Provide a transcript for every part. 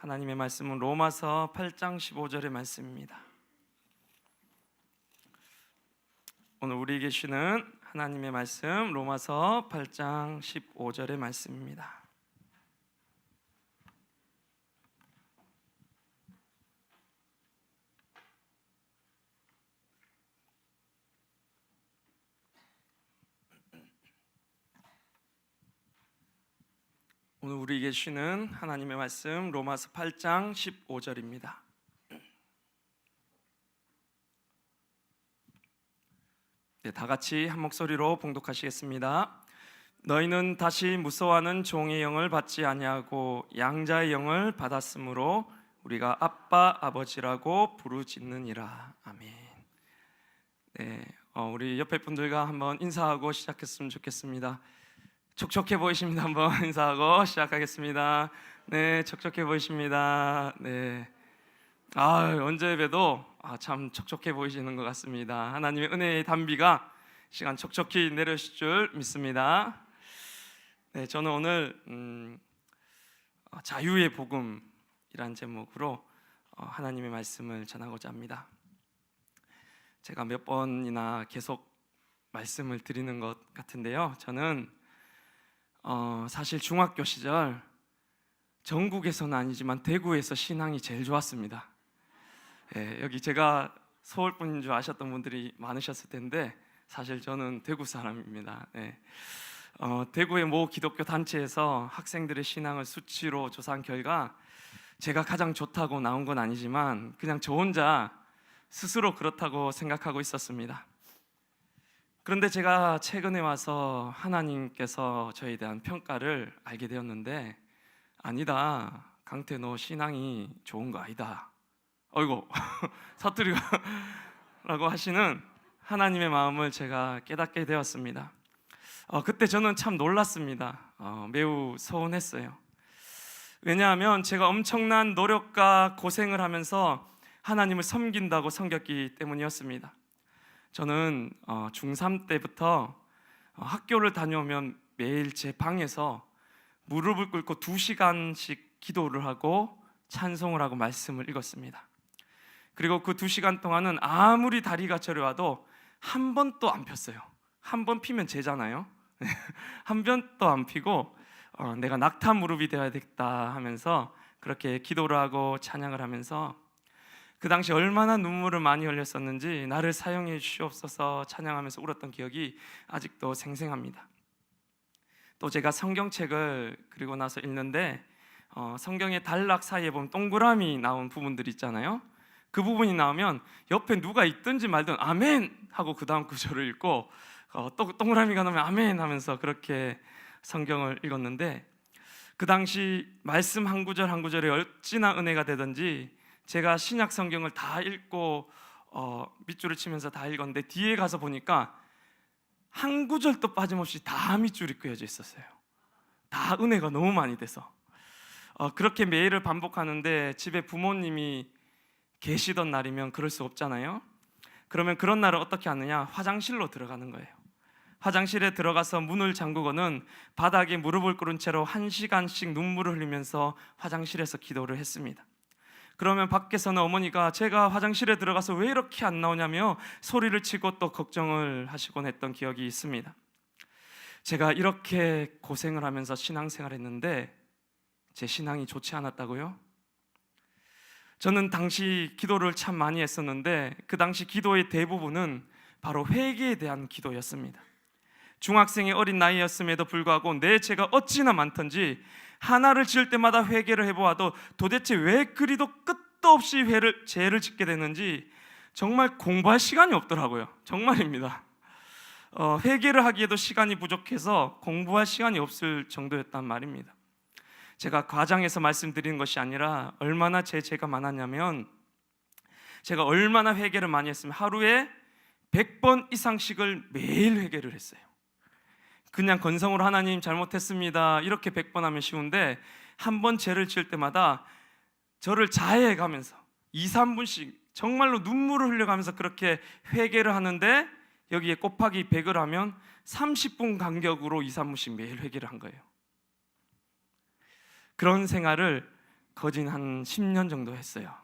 하나님의 말씀은 로마서 8장 15절의 말씀입니다. 오늘 우리에게 주시는 하나님의 말씀 로마서 8장 15절의 말씀입니다. 오늘 우리에게 주시는 하나님의 말씀 로마서 8장 15절입니다. 다 같이 한 목소리로 봉독하시겠습니다. 너희는 다시 무서워하는 종의 영을 받지 아니하고 양자의 영을 받았으므로 우리가 아빠 아버지라고 부르짖느니라. 아멘. 우리 옆에 분들과 한번 인사하고 시작했으면 좋겠습니다. 촉촉해 보이십니다. 한번 인사하고 시작하겠습니다. 네, 촉촉해 보이십니다. 네. 언제 봬도 참 촉촉해 보이시는 것 같습니다. 하나님의 은혜의 단비가 시간 촉촉히 내려오실 줄 믿습니다. 네, 저는 오늘 자유의 복음이란 제목으로 하나님의 말씀을 전하고자 합니다. 제가 몇 번이나 계속 말씀을 드리는 것 같은데요, 저는 사실 중학교 시절 전국에서는 아니지만 대구에서 신앙이 제일 좋았습니다. 여기 제가 서울 분인 줄 아셨던 분들이 많으셨을 텐데 사실 저는 대구 사람입니다. 대구의 모 기독교 단체에서 학생들의 신앙을 수치로 조사한 결과 제가 가장 좋다고 나온 건 아니지만 그냥 저 혼자 스스로 그렇다고 생각하고 있었습니다. 그런데 제가 최근에 와서 하나님께서 저에 대한 평가를 알게 되었는데, 아니다, 강태 너 신앙이 좋은 거 아니다, 어이구 사투리가 라고 하시는 하나님의 마음을 제가 깨닫게 되었습니다. 그때 저는 참 놀랐습니다. 매우 서운했어요. 왜냐하면 제가 엄청난 노력과 고생을 하면서 하나님을 섬긴다고 섬겼기 때문이었습니다. 저는 중3 때부터 학교를 다녀오면 매일 제 방에서 무릎을 꿇고 2시간씩 기도를 하고 찬송을 하고 말씀을 읽었습니다. 그리고 그 2시간 동안은 아무리 다리가 저려와도 한 번도 안 폈어요. 한 번 피면 죄잖아요. 한 번도 안 피고 내가 낙타 무릎이 되어야 되겠다 하면서 그렇게 기도를 하고 찬양을 하면서 그 당시 얼마나 눈물을 많이 흘렸었는지 나를 사용해 주시옵소서 찬양하면서 울었던 기억이 아직도 생생합니다. 또 제가 성경책을 그리고 나서 읽는데 성경의 단락 사이에 보면 동그라미 나온 부분들 있잖아요. 그 부분이 나오면 옆에 누가 있든지 말든 아멘 하고 그 다음 구절을 읽고 또 동그라미가 나오면 아멘 하면서 그렇게 성경을 읽었는데, 그 당시 말씀 한 구절 한 구절에 어찌나 은혜가 되든지 제가 신약 성경을 다 읽고 밑줄을 치면서 다 읽었는데 뒤에 가서 보니까 한 구절도 빠짐없이 다 밑줄이 그어져 있었어요. 다 은혜가 너무 많이 돼서 그렇게 매일을 반복하는데 집에 부모님이 계시던 날이면 그럴 수 없잖아요. 그러면 그런 날은 어떻게 하느냐, 화장실로 들어가는 거예요. 화장실에 들어가서 문을 잠그고는 바닥에 무릎을 꿇은 채로 1시간씩 눈물을 흘리면서 화장실에서 기도를 했습니다. 그러면 밖에서는 어머니가 제가 화장실에 들어가서 왜 이렇게 안 나오냐며 소리를 치고 또 걱정을 하시곤 했던 기억이 있습니다. 제가 이렇게 고생을 하면서 신앙생활을 했는데 제 신앙이 좋지 않았다고요? 저는 당시 기도를 참 많이 했었는데 그 당시 기도의 대부분은 바로 회개에 대한 기도였습니다. 중학생의 어린 나이였음에도 불구하고 내 죄가 어찌나 많던지 하나를 지을 때마다 회개를 해보아도 도대체 왜 그리도 끝도 없이 죄를 짓게 되는지 정말 공부할 시간이 없더라고요. 정말입니다. 회개를 하기에도 시간이 부족해서 공부할 시간이 없을 정도였단 말입니다. 제가 과장해서 말씀드리는 것이 아니라 얼마나 제 죄가 많았냐면 제가 얼마나 회개를 많이 했으면 하루에 100번 이상씩을 매일 회개를 했어요. 그냥 건성으로 하나님 잘못했습니다 이렇게 100번 하면 쉬운데 한 번 죄를 지을 때마다 저를 자해해가면서 2, 3분씩 정말로 눈물을 흘려가면서 그렇게 회개를 하는데 여기에 곱하기 100을 하면 30분 간격으로 2, 3분씩 매일 회개를 한 거예요. 그런 생활을 거진 한 10년 정도 했어요.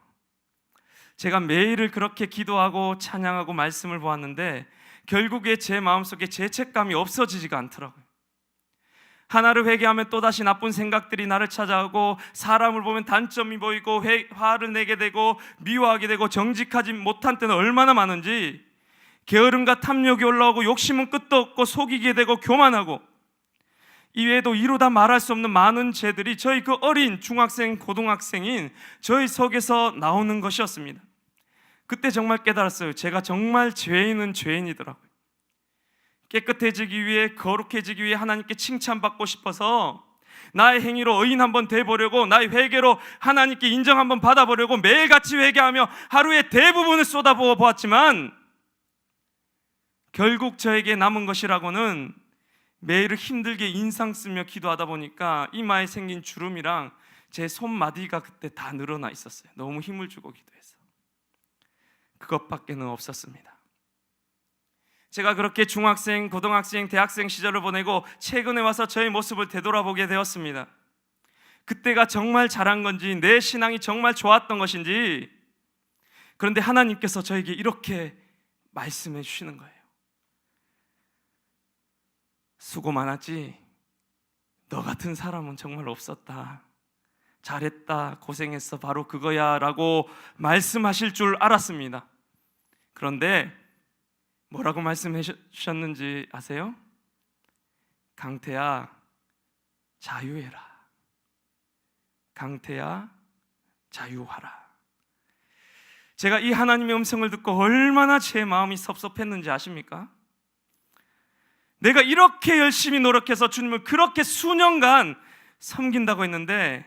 제가 매일을 그렇게 기도하고 찬양하고 말씀을 보았는데 결국에 제 마음속에 죄책감이 없어지지가 않더라고요. 하나를 회개하면 또다시 나쁜 생각들이 나를 찾아오고, 사람을 보면 단점이 보이고 화를 내게 되고 미워하게 되고, 정직하지 못한 때는 얼마나 많은지 게으름과 탐욕이 올라오고, 욕심은 끝도 없고, 속이게 되고 교만하고, 이외에도 이루다 말할 수 없는 많은 죄들이 저희 그 어린 중학생, 고등학생인 저희 속에서 나오는 것이었습니다. 그때 정말 깨달았어요. 제가 정말 죄인은 죄인이더라고요. 깨끗해지기 위해, 거룩해지기 위해 하나님께 칭찬받고 싶어서 나의 행위로 의인 한번 돼보려고, 나의 회개로 하나님께 인정 한번 받아보려고 매일같이 회개하며 하루의 대부분을 쏟아부어 보았지만, 결국 저에게 남은 것이라고는 매일을 힘들게 인상 쓰며 기도하다 보니까 이마에 생긴 주름이랑 제 손마디가 그때 다 늘어나 있었어요. 너무 힘을 주고 기도해서. 그것밖에는 없었습니다. 제가 그렇게 중학생, 고등학생, 대학생 시절을 보내고 최근에 와서 저의 모습을 되돌아보게 되었습니다. 그때가 정말 잘한 건지, 내 신앙이 정말 좋았던 것인지. 그런데 하나님께서 저에게 이렇게 말씀해 주시는 거예요. 수고 많았지? 너 같은 사람은 정말 없었다. 잘했다. 고생했어. 바로 그거야 라고 말씀하실 줄 알았습니다. 그런데 뭐라고 말씀해 주셨는지 아세요? 강태야, 자유해라. 강태야, 자유하라. 제가 이 하나님의 음성을 듣고 얼마나 제 마음이 섭섭했는지 아십니까? 내가 이렇게 열심히 노력해서 주님을 그렇게 수년간 섬긴다고 했는데,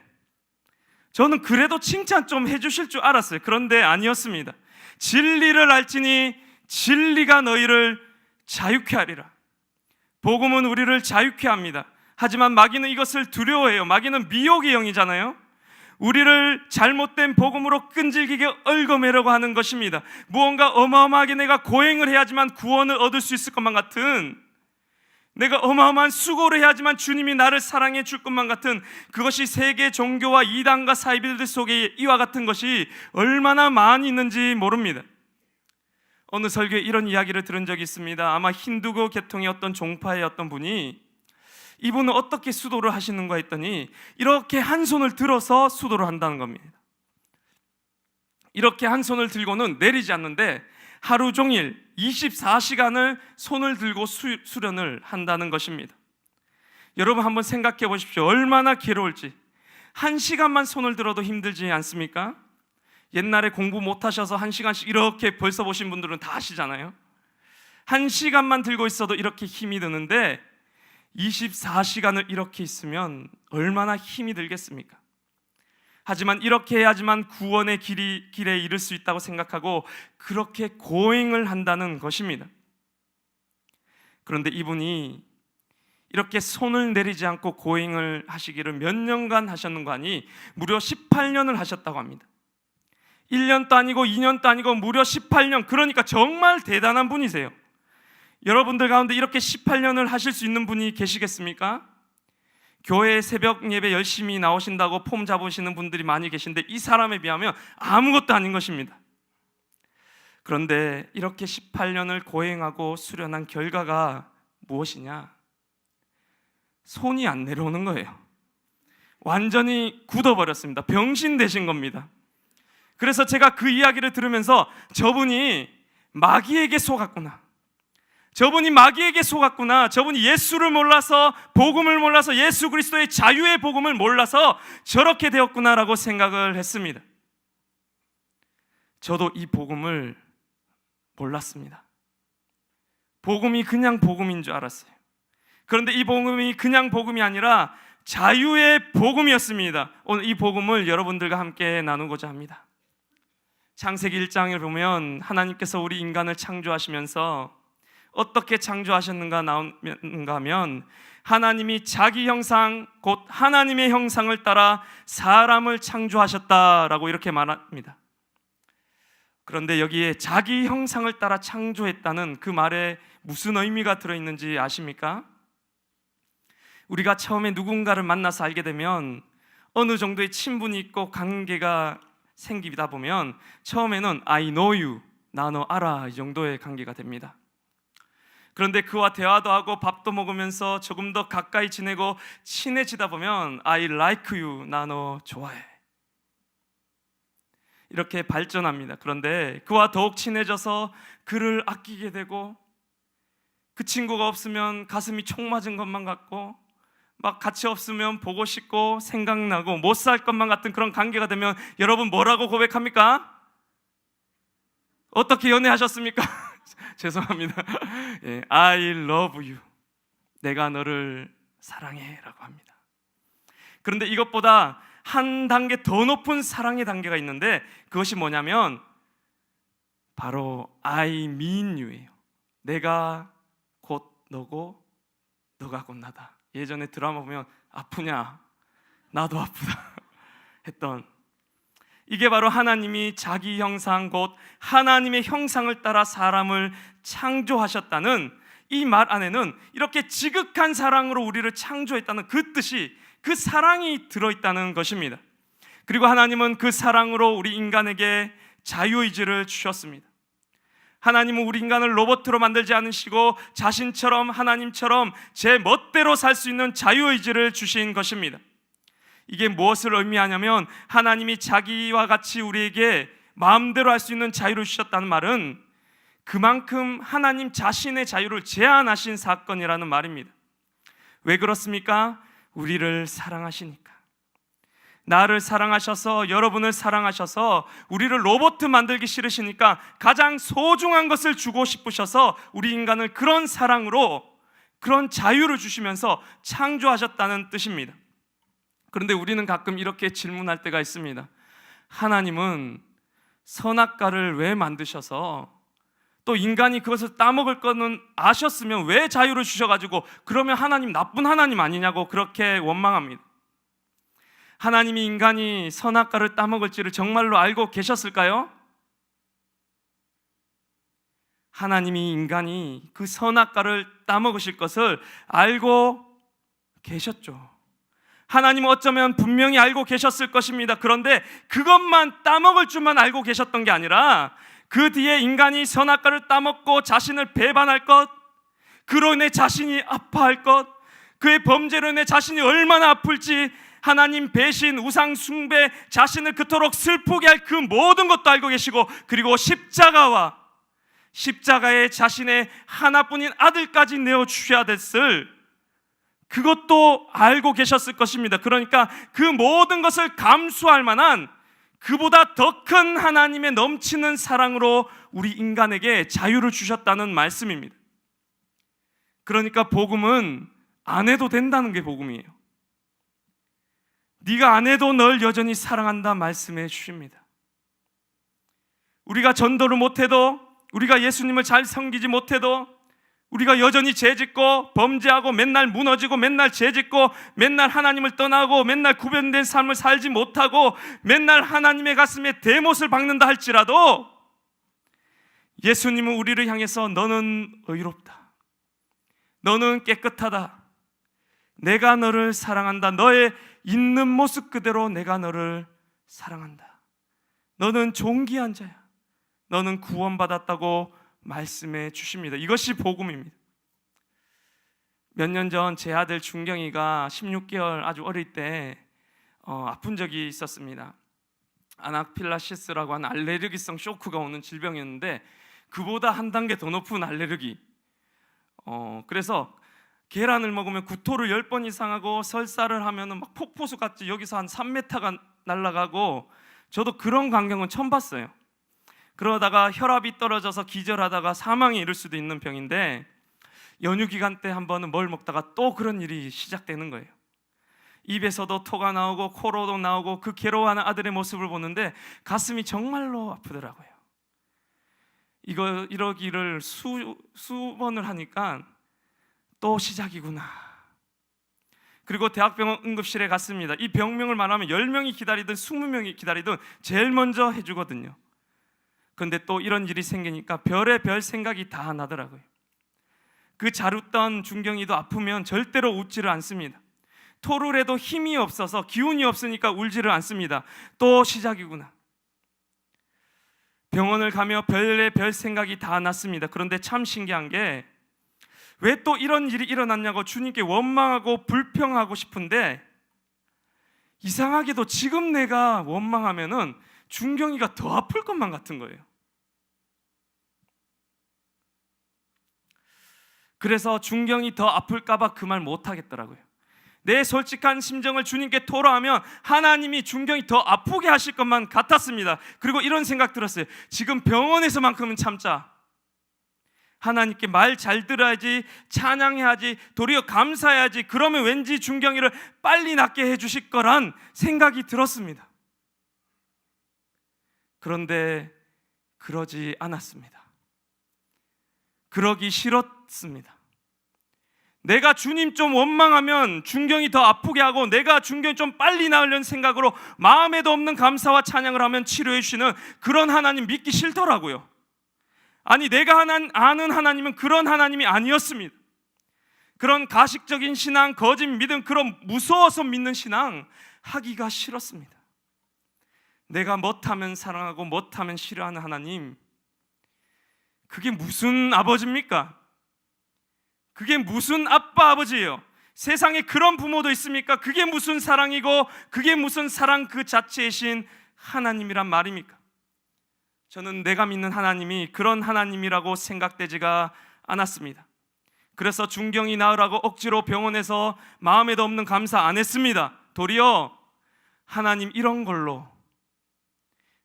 저는 그래도 칭찬 좀 해주실 줄 알았어요. 그런데 아니었습니다. 진리를 알지니 진리가 너희를 자유케 하리라. 복음은 우리를 자유케 합니다. 하지만 마귀는 이것을 두려워해요. 마귀는 미혹의 영이잖아요. 우리를 잘못된 복음으로 끈질기게 얽어매려고 하는 것입니다. 무언가 어마어마하게 내가 고행을 해야지만 구원을 얻을 수 있을 것만 같은, 내가 어마어마한 수고를 해야지만 주님이 나를 사랑해 줄 것만 같은, 그것이 세계 종교와 이단과 사이비들 속에 이와 같은 것이 얼마나 많이 있는지 모릅니다. 어느 설교에 이런 이야기를 들은 적이 있습니다. 아마 힌두교 계통의 어떤 종파의 어떤 분이, 이분은 어떻게 수도를 하시는가 했더니 이렇게 한 손을 들어서 수도를 한다는 겁니다. 이렇게 한 손을 들고는 내리지 않는데 하루 종일 24시간을 손을 들고 수련을 한다는 것입니다. 여러분 한번 생각해 보십시오. 얼마나 괴로울지. 1시간만 손을 들어도 힘들지 않습니까? 옛날에 공부 못하셔서 1시간씩 이렇게 벌써 보신 분들은 다 아시잖아요. 1시간만 들고 있어도 이렇게 힘이 드는데 24시간을 이렇게 있으면 얼마나 힘이 들겠습니까? 하지만 이렇게 해야지만 구원의 길에 이를 수 있다고 생각하고 그렇게 고행을 한다는 것입니다. 그런데 이분이 이렇게 손을 내리지 않고 고행을 하시기를 몇 년간 하셨는 거 아니 무려 18년을 하셨다고 합니다. 1년도 아니고 2년도 아니고 무려 18년, 그러니까 정말 대단한 분이세요. 여러분들 가운데 이렇게 18년을 하실 수 있는 분이 계시겠습니까? 교회 새벽 예배 열심히 나오신다고 폼 잡으시는 분들이 많이 계신데 이 사람에 비하면 아무것도 아닌 것입니다. 그런데 이렇게 18년을 고행하고 수련한 결과가 무엇이냐? 손이 안 내려오는 거예요. 완전히 굳어버렸습니다. 병신 되신 겁니다. 그래서 제가 그 이야기를 들으면서 저분이 마귀에게 속았구나. 저분이 마귀에게 속았구나. 저분이 예수를 몰라서, 복음을 몰라서, 예수 그리스도의 자유의 복음을 몰라서 저렇게 되었구나라고 생각을 했습니다. 저도 이 복음을 몰랐습니다. 복음이 그냥 복음인 줄 알았어요. 그런데 이 복음이 그냥 복음이 아니라 자유의 복음이었습니다. 오늘 이 복음을 여러분들과 함께 나누고자 합니다. 창세기 1장을 보면 하나님께서 우리 인간을 창조하시면서 어떻게 창조하셨는가 하면 하나님이 자기 형상 곧 하나님의 형상을 따라 사람을 창조하셨다라고 이렇게 말합니다. 그런데 여기에 자기 형상을 따라 창조했다는 그 말에 무슨 의미가 들어있는지 아십니까? 우리가 처음에 누군가를 만나서 알게 되면 어느 정도의 친분이 있고 관계가 생기다 보면 처음에는 I know you, 나 너 알아, 이 정도의 관계가 됩니다. 그런데 그와 대화도 하고 밥도 먹으면서 조금 더 가까이 지내고 친해지다 보면 I like you, 나 너 좋아해, 이렇게 발전합니다. 그런데 그와 더욱 친해져서 그를 아끼게 되고, 그 친구가 없으면 가슴이 총 맞은 것만 같고, 막 같이 없으면 보고 싶고 생각나고 못 살 것만 같은 그런 관계가 되면 여러분 뭐라고 고백합니까? 어떻게 연애하셨습니까? 죄송합니다. 예, I love you, 내가 너를 사랑해 라고 합니다. 그런데 이것보다 한 단계 더 높은 사랑의 단계가 있는데, 그것이 뭐냐면 바로 I mean you예요. 내가 곧 너고 너가 곧 나다. 예전에 드라마 보면 아프냐? 나도 아프다 했던, 이게 바로 하나님이 자기 형상, 곧 하나님의 형상을 따라 사람을 창조하셨다는 이 말 안에는 이렇게 지극한 사랑으로 우리를 창조했다는 그 뜻이, 그 사랑이 들어있다는 것입니다. 그리고 하나님은 그 사랑으로 우리 인간에게 자유의지를 주셨습니다. 하나님은 우리 인간을 로봇으로 만들지 않으시고 자신처럼, 하나님처럼 제 멋대로 살 수 있는 자유의지를 주신 것입니다. 이게 무엇을 의미하냐면, 하나님이 자기와 같이 우리에게 마음대로 할 수 있는 자유를 주셨다는 말은 그만큼 하나님 자신의 자유를 제한하신 사건이라는 말입니다. 왜 그렇습니까? 우리를 사랑하시니까. 나를 사랑하셔서, 여러분을 사랑하셔서 우리를 로봇 만들기 싫으시니까 가장 소중한 것을 주고 싶으셔서 우리 인간을 그런 사랑으로, 그런 자유를 주시면서 창조하셨다는 뜻입니다. 그런데 우리는 가끔 이렇게 질문할 때가 있습니다. 하나님은 선악과를 왜 만드셔서, 또 인간이 그것을 따먹을 거는 아셨으면 왜 자유를 주셔가지고 그러면 하나님 나쁜 하나님 아니냐고 그렇게 원망합니다. 하나님이 인간이 선악과를 따먹을지를 정말로 알고 계셨을까요? 하나님이 인간이 그 선악과를 따먹으실 것을 알고 계셨죠. 하나님은 어쩌면 분명히 알고 계셨을 것입니다. 그런데 그것만 따먹을 줄만 알고 계셨던 게 아니라 그 뒤에 인간이 선악과를 따먹고 자신을 배반할 것, 그로 인해 자신이 아파할 것, 그의 범죄로 인해 자신이 얼마나 아플지, 하나님 배신, 우상 숭배, 자신을 그토록 슬프게 할 그 모든 것도 알고 계시고, 그리고 십자가에 자신의 하나뿐인 아들까지 내어주셔야 됐을 그것도 알고 계셨을 것입니다. 그러니까 그 모든 것을 감수할 만한, 그보다 더 큰 하나님의 넘치는 사랑으로 우리 인간에게 자유를 주셨다는 말씀입니다. 그러니까 복음은 안 해도 된다는 게 복음이에요. 네가 안 해도 널 여전히 사랑한다 말씀해 주십니다. 우리가 전도를 못해도, 우리가 예수님을 잘 섬기지 못해도, 우리가 여전히 죄짓고 범죄하고 맨날 무너지고 맨날 죄짓고 맨날 하나님을 떠나고 맨날 구별된 삶을 살지 못하고 맨날 하나님의 가슴에 대못을 박는다 할지라도, 예수님은 우리를 향해서 너는 의롭다, 너는 깨끗하다, 내가 너를 사랑한다, 너의 있는 모습 그대로 내가 너를 사랑한다, 너는 존귀한 자야, 너는 구원받았다고 말씀해 주십니다. 이것이 복음입니다. 몇 년 전 제 아들 준경이가 16개월 아주 어릴 때 아픈 적이 있었습니다. 아나필라시스라고 하는 알레르기성 쇼크가 오는 질병이었는데, 그보다 한 단계 더 높은 알레르기. 그래서 계란을 먹으면 구토를 10번 이상 하고, 설사를 하면 막 폭포수 같이 여기서 한 3m가 날아가고, 저도 그런 광경은 처음 봤어요. 그러다가 혈압이 떨어져서 기절하다가 사망에 이를 수도 있는 병인데, 연휴 기간 때 한 번은 뭘 먹다가 또 그런 일이 시작되는 거예요. 입에서도 토가 나오고 코로도 나오고 그 괴로워하는 아들의 모습을 보는데 가슴이 정말로 아프더라고요. 이러기를 수번을 하니까 또 시작이구나. 그리고 대학병원 응급실에 갔습니다. 이 병명을 말하면 10명이 기다리든 20명이 기다리든 제일 먼저 해주거든요. 그런데 또 이런 일이 생기니까 별의별 생각이 다 나더라고요. 그 잘 웃던 준경이도 아프면 절대로 웃지를 않습니다. 토를 해도 힘이 없어서 기운이 없으니까 울지를 않습니다. 또 시작이구나. 병원을 가며 별의별 생각이 다 났습니다. 그런데 참 신기한 게 왜 또 이런 일이 일어났냐고 주님께 원망하고 불평하고 싶은데 이상하게도 지금 내가 원망하면은 준경이가 더 아플 것만 같은 거예요. 그래서 준경이 더 아플까 봐 그 말 못 하겠더라고요. 내 솔직한 심정을 주님께 토로하면 하나님이 준경이 더 아프게 하실 것만 같았습니다. 그리고 이런 생각 들었어요. 지금 병원에서만큼은 참자. 하나님께 말 잘 들어야지, 찬양해야지, 도리어 감사해야지. 그러면 왠지 준경이를 빨리 낫게 해주실 거란 생각이 들었습니다. 그런데 그러지 않았습니다. 그러기 싫었습니다. 내가 주님 좀 원망하면 준경이 더 아프게 하고 내가 준경이 좀 빨리 나으려는 생각으로 마음에도 없는 감사와 찬양을 하면 치료해 주시는 그런 하나님 믿기 싫더라고요. 아니, 내가 아는 하나님은 그런 하나님이 아니었습니다. 그런 가식적인 신앙, 거짓 믿음, 그런 무서워서 믿는 신앙 하기가 싫었습니다. 내가 못하면 사랑하고 못하면 싫어하는 하나님, 그게 무슨 아버지입니까? 그게 무슨 아빠 아버지예요? 세상에 그런 부모도 있습니까? 그게 무슨 사랑이고 그게 무슨 사랑 그 자체이신 하나님이란 말입니까? 저는 내가 믿는 하나님이 그런 하나님이라고 생각되지가 않았습니다. 그래서 준경이 나으라고 억지로 병원에서 마음에도 없는 감사 안 했습니다. 도리어 하나님 이런 걸로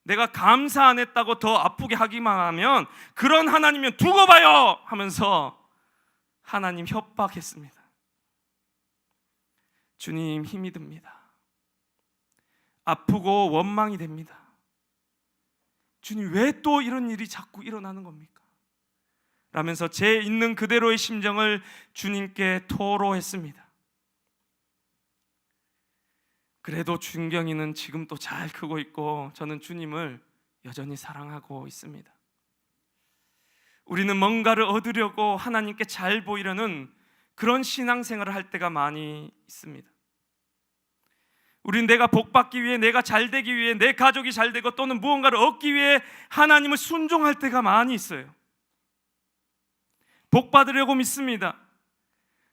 내가 감사 안 했다고 더 아프게 하기만 하면 그런 하나님이면 두고 봐요 하면서 하나님 협박했습니다. 주님 힘이 듭니다. 아프고 원망이 됩니다. 주님 왜 또 이런 일이 자꾸 일어나는 겁니까? 라면서 제 있는 그대로의 심정을 주님께 토로했습니다. 그래도 준경이는 지금 또 잘 크고 있고 저는 주님을 여전히 사랑하고 있습니다. 우리는 뭔가를 얻으려고 하나님께 잘 보이려는 그런 신앙생활을 할 때가 많이 있습니다. 우린 내가 복받기 위해, 내가 잘되기 위해, 내 가족이 잘되고 또는 무언가를 얻기 위해 하나님을 순종할 때가 많이 있어요. 복받으려고 믿습니다.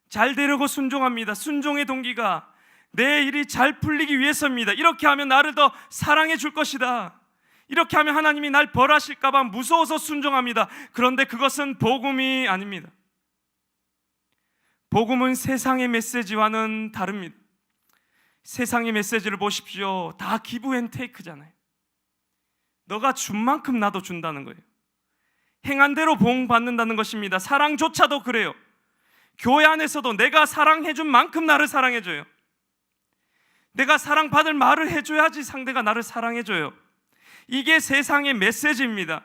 잘되려고 순종합니다. 순종의 동기가 내 일이 잘 풀리기 위해서입니다. 이렇게 하면 나를 더 사랑해 줄 것이다. 이렇게 하면 하나님이 날 벌하실까 봐 무서워서 순종합니다. 그런데 그것은 복음이 아닙니다. 복음은 세상의 메시지와는 다릅니다. 세상의 메시지를 보십시오. 다 기브 앤 테이크잖아요. 너가 준 만큼 나도 준다는 거예요. 행한 대로 복 받는다는 것입니다. 사랑조차도 그래요. 교회 안에서도 내가 사랑해 준 만큼 나를 사랑해 줘요. 내가 사랑받을 말을 해줘야지 상대가 나를 사랑해 줘요. 이게 세상의 메시지입니다.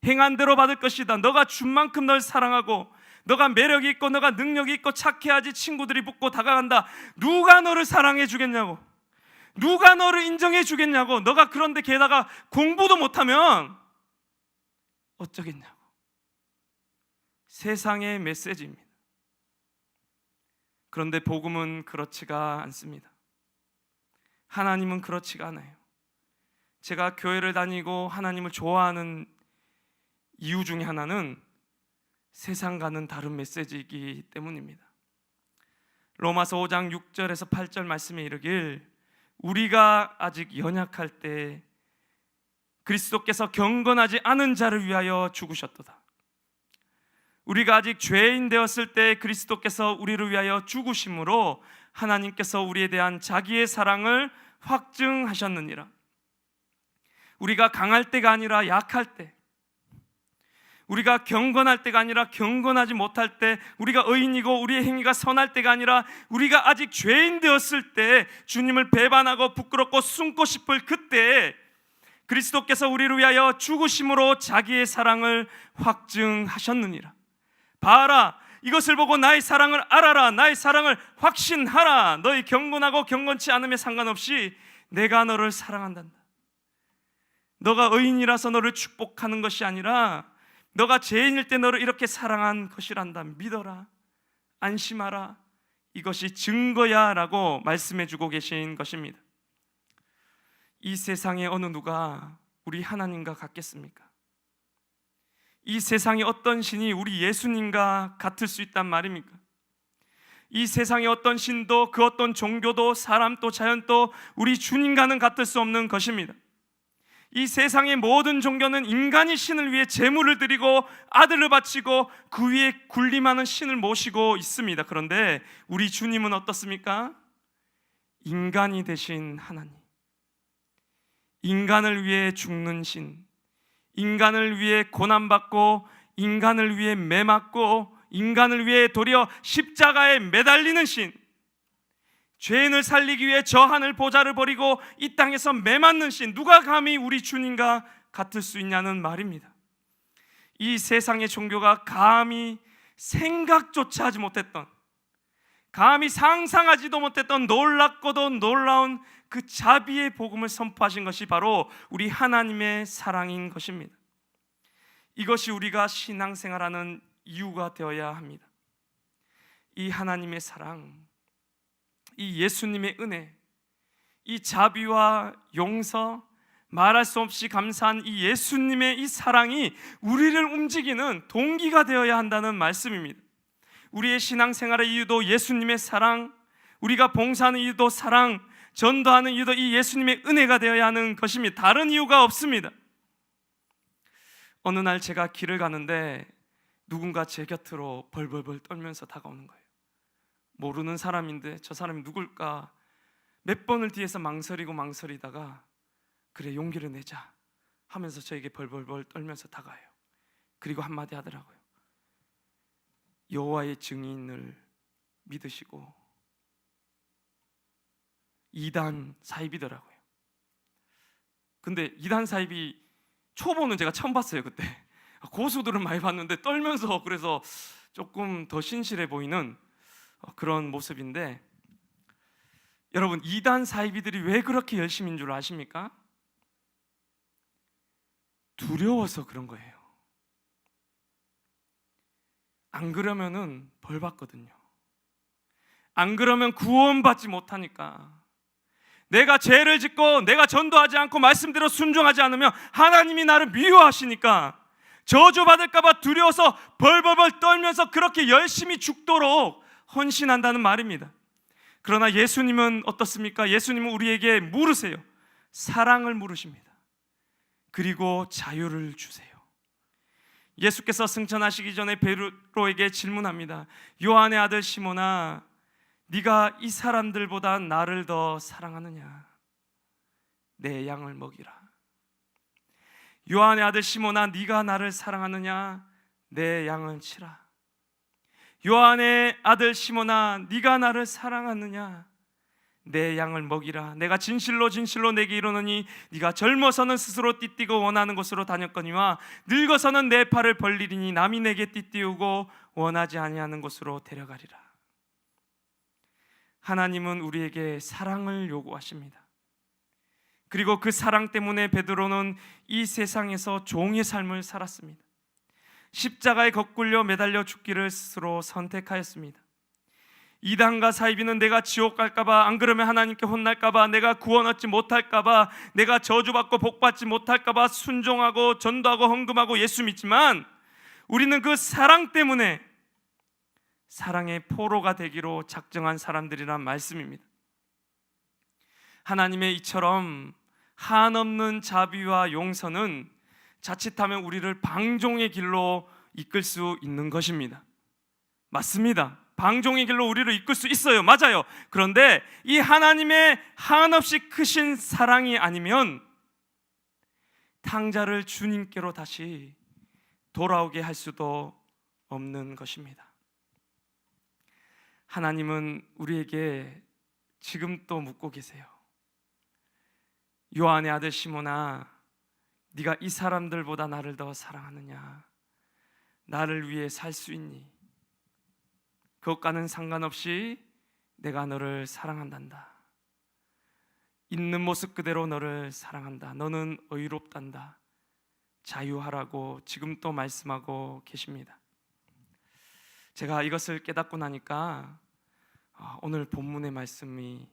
행한 대로 받을 것이다. 너가 준 만큼 널 사랑하고 너가 매력이 있고 너가 능력이 있고 착해야지 친구들이 붙고 다가간다. 누가 너를 사랑해 주겠냐고, 누가 너를 인정해 주겠냐고. 너가 그런데 게다가 공부도 못하면 어쩌겠냐고. 세상의 메시지입니다. 그런데 복음은 그렇지가 않습니다. 하나님은 그렇지가 않아요. 제가 교회를 다니고 하나님을 좋아하는 이유 중에 하나는 세상과는 다른 메시지이기 때문입니다. 로마서 5장 6절에서 8절 말씀에 이르길 우리가 아직 연약할 때 그리스도께서 경건하지 않은 자를 위하여 죽으셨도다. 우리가 아직 죄인 되었을 때 그리스도께서 우리를 위하여 죽으심으로 하나님께서 우리에 대한 자기의 사랑을 확증하셨느니라. 우리가 강할 때가 아니라 약할 때, 우리가 경건할 때가 아니라 경건하지 못할 때, 우리가 의인이고 우리의 행위가 선할 때가 아니라 우리가 아직 죄인 되었을 때 주님을 배반하고 부끄럽고 숨고 싶을 그때 그리스도께서 우리를 위하여 죽으심으로 자기의 사랑을 확증하셨느니라. 봐라, 이것을 보고 나의 사랑을 알아라. 나의 사랑을 확신하라. 너희 경건하고 경건치 않음에 상관없이 내가 너를 사랑한단다. 너가 의인이라서 너를 축복하는 것이 아니라 너가 죄인일 때 너를 이렇게 사랑한 것이란다. 믿어라, 안심하라, 이것이 증거야 라고 말씀해 주고 계신 것입니다. 이 세상에 어느 누가 우리 하나님과 같겠습니까? 이 세상에 어떤 신이 우리 예수님과 같을 수 있단 말입니까? 이 세상에 어떤 신도 그 어떤 종교도 사람도 자연도 우리 주님과는 같을 수 없는 것입니다. 이 세상의 모든 종교는 인간이 신을 위해 제물을 드리고 아들을 바치고 그 위에 군림하는 신을 모시고 있습니다. 그런데 우리 주님은 어떻습니까? 인간이 되신 하나님, 인간을 위해 죽는 신, 인간을 위해 고난받고 인간을 위해 매맞고 인간을 위해 도리어 십자가에 매달리는 신, 죄인을 살리기 위해 저 하늘 보좌를 버리고 이 땅에서 매맞는 신, 누가 감히 우리 주님과 같을 수 있냐는 말입니다. 이 세상의 종교가 감히 생각조차 하지 못했던, 감히 상상하지도 못했던 놀랍고도 놀라운 그 자비의 복음을 선포하신 것이 바로 우리 하나님의 사랑인 것입니다. 이것이 우리가 신앙생활하는 이유가 되어야 합니다. 이 하나님의 사랑, 이 예수님의 은혜, 이 자비와 용서, 말할 수 없이 감사한 이 예수님의 이 사랑이 우리를 움직이는 동기가 되어야 한다는 말씀입니다. 우리의 신앙생활의 이유도 예수님의 사랑, 우리가 봉사하는 이유도 사랑, 전도하는 이유도 이 예수님의 은혜가 되어야 하는 것입니다. 다른 이유가 없습니다. 어느 날 제가 길을 가는데 누군가 제 곁으로 벌벌벌 떨면서 다가오는 거예요. 모르는 사람인데 저 사람이 누굴까 몇 번을 뒤에서 망설이다가 그래 용기를 내자 하면서 저에게 벌벌벌 떨면서 다가와요. 그리고 한마디 하더라고요. 여호와의 증인을 믿으시고 이단 사입이더라고요. 근데 이단 사입이 초보는 제가 처음 봤어요. 그때 고수들은 많이 봤는데 떨면서, 그래서 조금 더 신실해 보이는 그런 모습인데, 여러분 이단 사이비들이 왜 그렇게 열심인 줄 아십니까? 두려워서 그런 거예요. 안 그러면은 벌 받거든요. 안 그러면 구원받지 못하니까. 내가 죄를 짓고 내가 전도하지 않고 말씀대로 순종하지 않으면 하나님이 나를 미워하시니까 저주받을까 봐 두려워서 벌벌벌 떨면서 그렇게 열심히 죽도록 헌신한다는 말입니다. 그러나 예수님은 어떻습니까? 예수님은 우리에게 물으세요. 사랑을 물으십니다. 그리고 자유를 주세요. 예수께서 승천하시기 전에 베드로에게 질문합니다. 요한의 아들 시몬아, 네가 이 사람들보다 나를 더 사랑하느냐? 내 양을 먹이라. 요한의 아들 시몬아, 네가 나를 사랑하느냐? 내 양을 치라. 요한의 아들 시몬아, 네가 나를 사랑하느냐? 내 양을 먹이라. 내가 진실로 진실로 내게 이르노니 네가 젊어서는 스스로 띠띠고 원하는 곳으로 다녔거니와 늙어서는 내 팔을 벌리리니 남이 내게 띠띠우고 원하지 아니하는 곳으로 데려가리라. 하나님은 우리에게 사랑을 요구하십니다. 그리고 그 사랑 때문에 베드로는 이 세상에서 종의 삶을 살았습니다. 십자가에 거꾸려 매달려 죽기를 스스로 선택하였습니다. 이단과 사이비는 내가 지옥 갈까봐, 안 그러면 하나님께 혼날까봐, 내가 구원 얻지 못할까봐, 내가 저주받고 복받지 못할까봐 순종하고 전도하고 헌금하고 예수 믿지만, 우리는 그 사랑 때문에 사랑의 포로가 되기로 작정한 사람들이란 말씀입니다. 하나님의 이처럼 한없는 자비와 용서는 자칫하면 우리를 방종의 길로 이끌 수 있는 것입니다. 맞습니다. 방종의 길로 우리를 이끌 수 있어요. 맞아요. 그런데 이 하나님의 한없이 크신 사랑이 아니면 탕자를 주님께로 다시 돌아오게 할 수도 없는 것입니다. 하나님은 우리에게 지금 또 묻고 계세요. 요한의 아들 시몬아, 네가 이 사람들보다 나를 더 사랑하느냐? 나를 위해 살 수 있니? 그것과는 상관없이 내가 너를 사랑한단다. 있는 모습 그대로 너를 사랑한다. 너는 의롭단다. 자유하라고 지금 또 말씀하고 계십니다. 제가 이것을 깨닫고 나니까 오늘 본문의 말씀이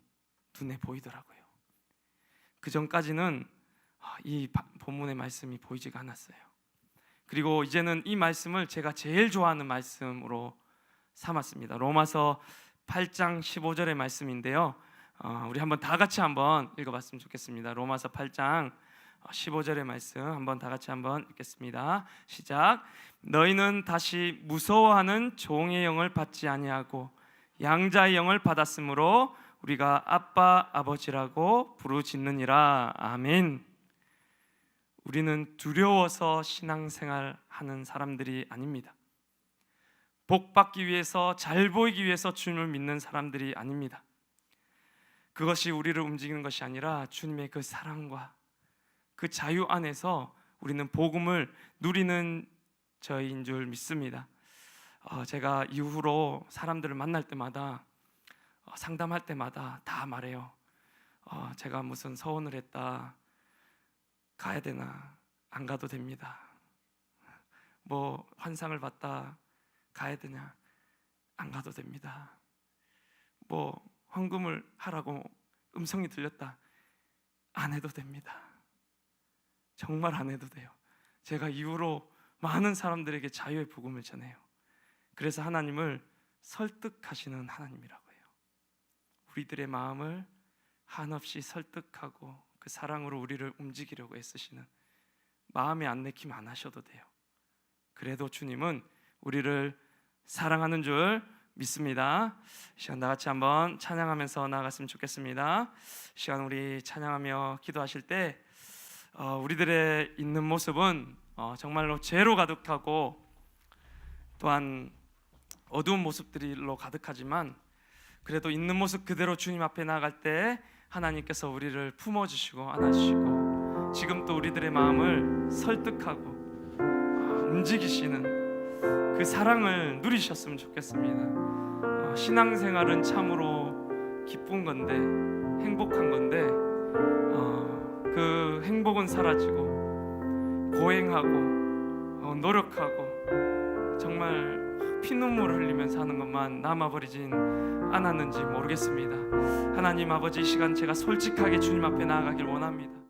눈에 보이더라고요. 그 전까지는 이 본문의 말씀이 보이지가 않았어요. 그리고 이제는 이 말씀을 제가 제일 좋아하는 말씀으로 삼았습니다. 로마서 8장 15절의 말씀인데요. 우리 한번 다 같이 한번 읽어봤으면 좋겠습니다. 로마서 8장 15절의 말씀 한번 다 같이 한번 읽겠습니다. 시작. 너희는 다시 무서워하는 종의 영을 받지 아니하고 양자의 영을 받았으므로 우리가 아빠 아버지라고 부르짖느니라. 아멘. 우리는 두려워서 신앙생활하는 사람들이 아닙니다. 복 받기 위해서, 잘 보이기 위해서 주님을 믿는 사람들이 아닙니다. 그것이 우리를 움직이는 것이 아니라 주님의 그 사랑과 그 자유 안에서 우리는 복음을 누리는 저희인 줄 믿습니다. 제가 이후로 사람들을 만날 때마다 상담할 때마다 다 말해요. 제가 무슨 서원을 했다, 가야 되나? 안 가도 됩니다. 뭐 환상을 봤다, 가야 되냐? 안 가도 됩니다. 뭐 헌금을 하라고 음성이 들렸다, 안 해도 됩니다. 정말 안 해도 돼요. 제가 이후로 많은 사람들에게 자유의 복음을 전해요. 그래서 하나님을 설득하시는 하나님이라고 해요. 우리들의 마음을 한없이 설득하고 그 사랑으로 우리를 움직이려고 애쓰시는, 마음에 안 내키면 안 하셔도 돼요. 그래도 주님은 우리를 사랑하는 줄 믿습니다. 시간 다 같이 한번 찬양하면서 나아갔으면 좋겠습니다. 시간 우리 찬양하며 기도하실 때 우리들의 있는 모습은 정말로 죄로 가득하고 또한 어두운 모습들로 가득하지만 그래도 있는 모습 그대로 주님 앞에 나아갈 때 하나님께서 우리를 품어주시고 안아주시고 지금 또 우리들의 마음을 설득하고 움직이시는 그 사랑을 누리셨으면 좋겠습니다. 신앙생활은 참으로 기쁜 건데, 행복한 건데 그 행복은 사라지고 고행하고 노력하고 정말 피눈물을 흘리면서 하는 것만 남아버리진 않았는지 모르겠습니다. 하나님 아버지, 이 시간 제가 솔직하게 주님 앞에 나아가길 원합니다.